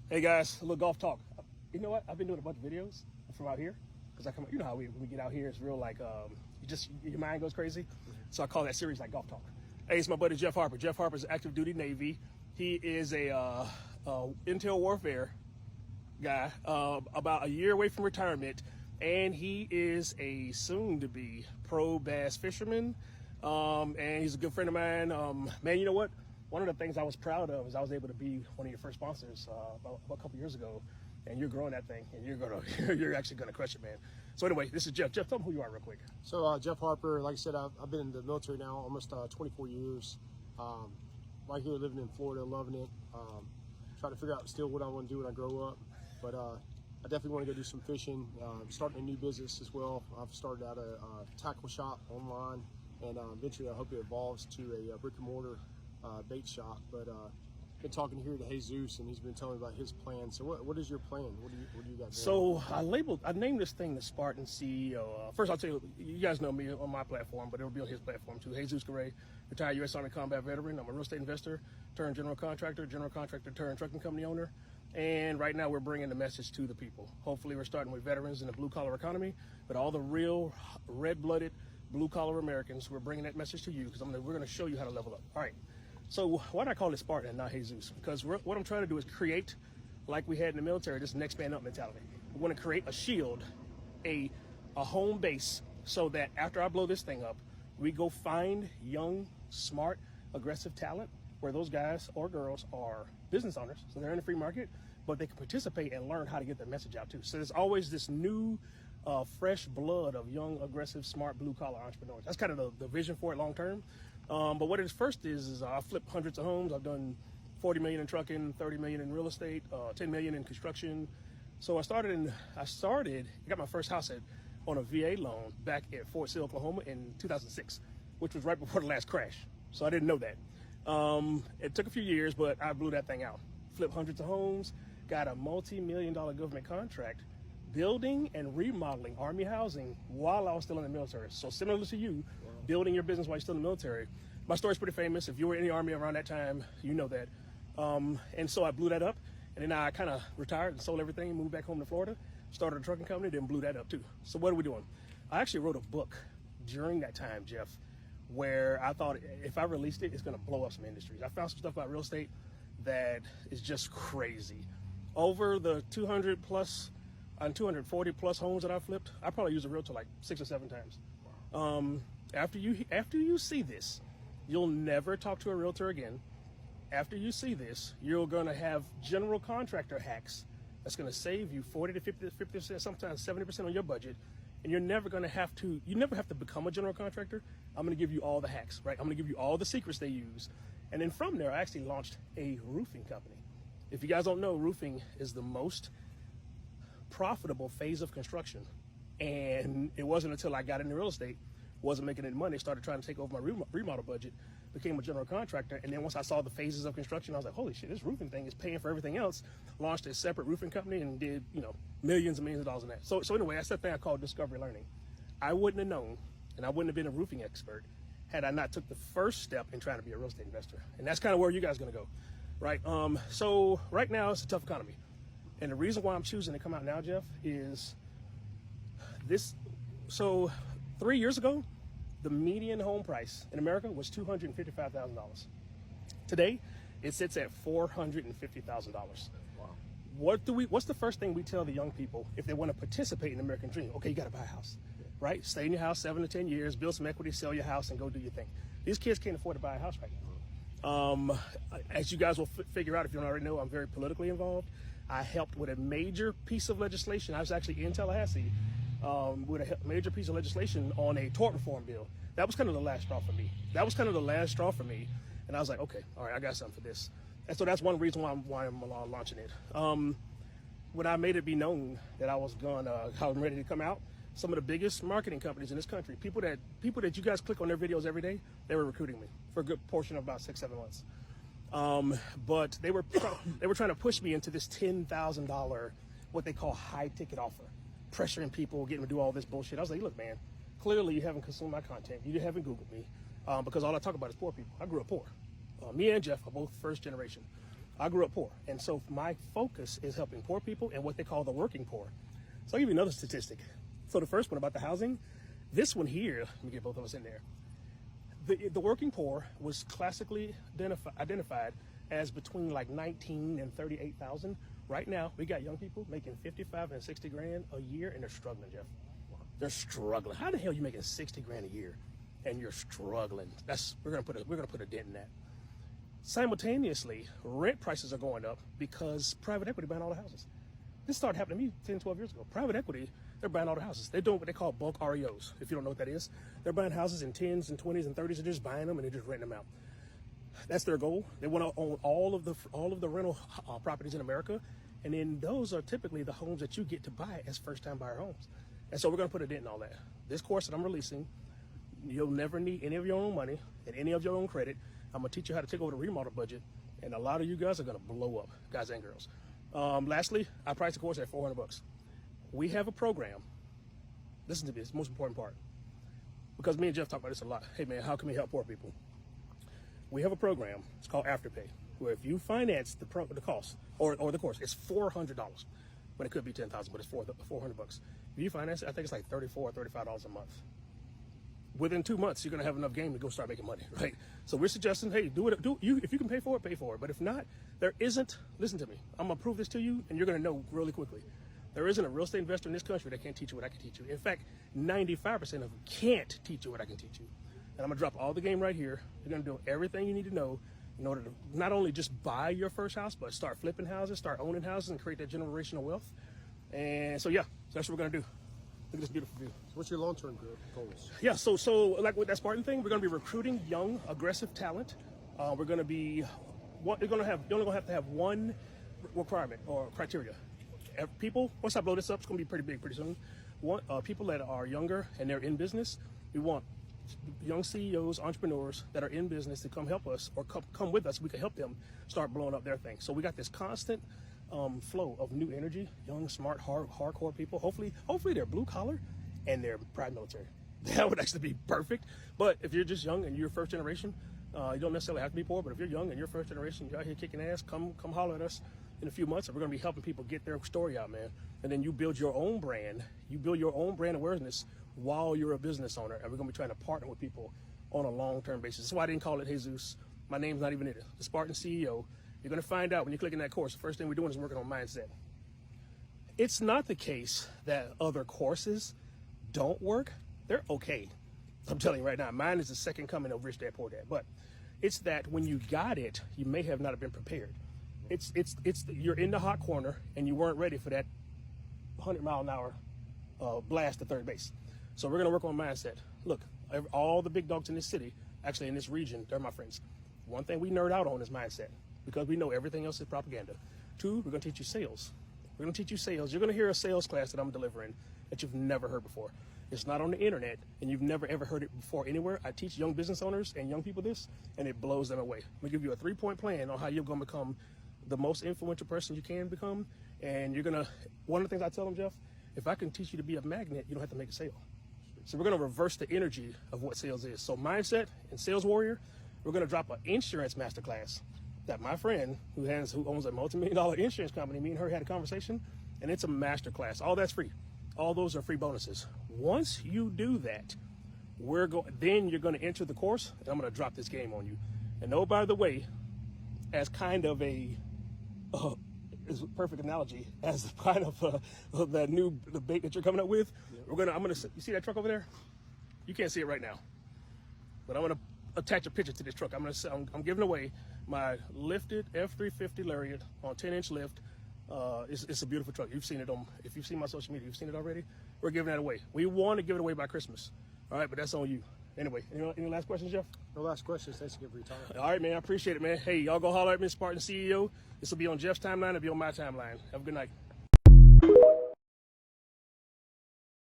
Hey guys, a little golf talk. You know what? I've been doing a bunch of videos from out here because I come. You know how when we get out here, it's real like your mind goes crazy. So I call that series like golf talk. Hey, it's my buddy Jeff Harper. Jeff Harper's active duty Navy. He is a intel warfare guy, about a year away from retirement, and he is a soon-to-be pro bass fisherman. And he's a good friend of mine. Man, you know what? One of the things I was proud of is I was able to be one of your first sponsors about a couple years ago, and you're growing that thing, and you're actually gonna crush it, man. So anyway, this is Jeff. Jeff, tell me who you are real quick. So Jeff Harper, like I said, I've been in the military now almost 24 years. Right here, living in Florida, loving it. Trying to figure out still what I want to do when I grow up, but I definitely want to go do some fishing. Starting a new business as well. I've started out a tackle shop online, and eventually I hope it evolves to a brick and mortar bait shop. But been talking here to Jesus, and he's been telling me about his plan. So what is your plan? What do you got going? So I named this thing the Spartan CEO. First, I'll tell you guys know me on my platform, but it'll be on his platform too. Jesus Garay, retired U.S. Army combat veteran. I'm a real estate investor turned general contractor turned trucking company owner. And right now we're bringing the message to the people. Hopefully we're starting with veterans in the blue collar economy, but all the real red-blooded blue collar Americans, we're bringing that message to you because we're going to show you how to level up. All right. So why do I call it Spartan and not Jesus? Because what I'm trying to do is create, like we had in the military, this next man up mentality. We want to create a shield, a home base, so that after I blow this thing up, we go find young, smart, aggressive talent where those guys or girls are business owners, so they're in the free market, but they can participate and learn how to get their message out too. So there's always this new, fresh blood of young, aggressive, smart, blue-collar entrepreneurs. That's kind of the vision for it long term. But what it is first is I flipped hundreds of homes. I've done 40 million in trucking, 30 million in real estate, 10 million in construction. So I got my first house on a VA loan back at Fort Sill, Oklahoma in 2006, which was right before the last crash. So I didn't know that. It took a few years, but I blew that thing out. Flipped hundreds of homes, got a multi-million-dollar government contract, building and remodeling Army housing while I was still in the military. So similar to you, building your business while you're still in the military. My story's pretty famous. If you were in the Army around that time, you know that. And so I blew that up, and then I kind of retired and sold everything and moved back home to Florida, started a trucking company, then blew that up too. So what are we doing? I actually wrote a book during that time, Jeff, where I thought if I released it, it's going to blow up some industries. I found some stuff about real estate that is just crazy. Over the 200 plus and 240 plus homes that I flipped, I probably used a realtor like 6 or 7 times. After you see this, you'll never talk to a realtor again. After you see this, you're going to have general contractor hacks that's going to save you 40 to 50%, sometimes 70% on your budget. And you never have to become a general contractor. I'm going to give you all the hacks, right? I'm going to give you all the secrets they use. And then from there, I actually launched a roofing company. If you guys don't know, roofing is the most profitable phase of construction. And it wasn't until I got into real estate, wasn't making any money, started trying to take over my remodel budget, became a general contractor. And then once I saw the phases of construction, I was like, holy shit, this roofing thing is paying for everything else. Launched a separate roofing company and did, millions and millions of dollars in that. So anyway, that's that thing I call discovery learning. I wouldn't have known, and I wouldn't have been a roofing expert had I not took the first step in trying to be a real estate investor. And that's kind of where you guys are going to go, right? So right now it's a tough economy. And the reason why I'm choosing to come out now, Jeff, is this. So 3 years ago, the median home price in America was $255,000. Today, it sits at $450,000. Wow. What's the first thing we tell the young people if they want to participate in the American dream? Okay, you got to buy a house, right? Stay in your house 7 to 10 years, build some equity, sell your house, and go do your thing. These kids can't afford to buy a house right now. As you guys will figure out, if you don't already know, I'm very politically involved. I helped with a major piece of legislation. I was actually in Tallahassee with a major piece of legislation on a tort reform bill. That was kind of the last straw for me. And I was like, okay, all right, I got something for this. And so that's one reason why I'm launching it. When I made it be known that I was ready to come out, some of the biggest marketing companies in this country, people that you guys click on their videos every day, they were recruiting me for a good portion of about 6-7 months. But they were trying to push me into this $10,000, what they call high ticket offer, pressuring people, getting them to do all this bullshit. I was like, look, man, clearly you haven't consumed my content. You haven't Googled me, because all I talk about is poor people. I grew up poor. Me and Jeff are both first generation. I grew up poor, and so my focus is helping poor people and what they call the working poor. So I'll give you another statistic. So the first one about the housing, this one here, let me get both of us in there. The working poor was classically identified as between like 19 and 38,000. Right now, we got young people making 55 and 60 grand a year, and they're struggling, Jeff. They're struggling. How the hell are you making 60 grand a year and you're struggling? We're gonna put a dent in that. Simultaneously, rent prices are going up because private equity buying all the houses. This started happening to me 10, 12 years ago. Private equity, they're buying all the houses. They're doing what they call bulk REOs, if you don't know what that is. They're buying houses in 10s and 20s and 30s. They're just buying them and they're just renting them out. That's their goal. They want to own all of the rental properties in America, and then those are typically the homes that you get to buy as first-time buyer homes. And so we're going to put a dent in all that. This course that I'm releasing, you'll never need any of your own money and any of your own credit. I'm going to teach you how to take over the remodel budget, and a lot of you guys are going to blow up, guys and girls. Lastly, I priced the course at $400. We have a program. Listen to this, the most important part. Because me and Jeff talk about this a lot. Hey, man, how can we help poor people? We have a program. It's called Afterpay, where if you finance the cost or the course, it's $400. But it could be $10,000, but it's $400. If you finance it, I think it's like $34 or $35 a month. Within 2 months, you're going to have enough game to go start making money, right? So we're suggesting, hey, if you can pay for it, pay for it. But if not, there isn't, listen to me, I'm going to prove this to you, and you're going to know really quickly. There isn't a real estate investor in this country that can't teach you what I can teach you. In fact, 95% of them can't teach you what I can teach you. And I'm going to drop all the game right here. You're going to do everything you need to know in order to not only just buy your first house, but start flipping houses, start owning houses, and create that generational wealth. And so, yeah, that's what we're going to do. Look at this beautiful view. So what's your long-term goals? Yeah, so like with that Spartan thing, we're going to be recruiting young, aggressive talent. We're going to be, you're only going to have to have one requirement or criteria. People, once I blow this up, it's going to be pretty big pretty soon. People that are younger and they're in business, we want young CEOs, entrepreneurs that are in business to come help us or come with us. We can help them start blowing up their thing. So we got this constant flow of new energy, young, smart, hardcore people. Hopefully they're blue collar and they're private military. That would actually be perfect. But if you're just young and you're first generation, you don't necessarily have to be poor. But if you're young and you're first generation, you're out here kicking ass, come holler at us in a few months, and we're going to be helping people get their story out, man. And then you build your own brand. You build your own brand awareness while you're a business owner, and we're going to be trying to partner with people on a long-term basis. That's why I didn't call it Jesus. My name's not even in it. The Spartan CEO. You're going to find out when you click in that course, the first thing we're doing is working on mindset. It's not the case that other courses don't work. They're okay. I'm telling you right now, mine is the second coming of Rich Dad Poor Dad. But it's that when you got it, you may have not have been prepared. You're in the hot corner and you weren't ready for that 100-mile-an-hour blast to third base. So we're going to work on mindset. Look, all the big dogs in this city, actually in this region, they're my friends. One thing we nerd out on is mindset because we know everything else is propaganda. Two, we're going to teach you sales. We're going to teach you sales. You're going to hear a sales class that I'm delivering that you've never heard before. It's not on the internet, and you've never ever heard it before anywhere. I teach young business owners and young people this, and it blows them away. We give you a 3-point plan on how you're going to become the most influential person you can become. And you're going to, one of the things I tell them, Jeff, if I can teach you to be a magnet, you don't have to make a sale. So we're going to reverse the energy of what sales is. So mindset and sales warrior, we're going to drop an insurance masterclass that my friend who owns a multi-million-dollar insurance company, me and her had a conversation, and it's a masterclass. All that's free. All those are free bonuses. Once you do that, then you're going to enter the course, and I'm going to drop this game on you. And oh, by the way, as kind of a is a perfect analogy, as kind of the bait that you're coming up with, you see that truck over there? You can't see it right now, but I'm going to attach a picture to this truck. I'm giving away my lifted F-350 Lariat on 10-inch lift. It's a beautiful truck. You've seen it if you've seen my social media, you've seen it already. We're giving that away. We want to give it away by Christmas. All right, but that's on you. Anyway, any last questions, Jeff? No last questions. Thanks again for your time. All right, man. I appreciate it, man. Hey, y'all go holler at me, Spartan CEO. This will be on Jeff's timeline. It'll be on my timeline. Have a good night.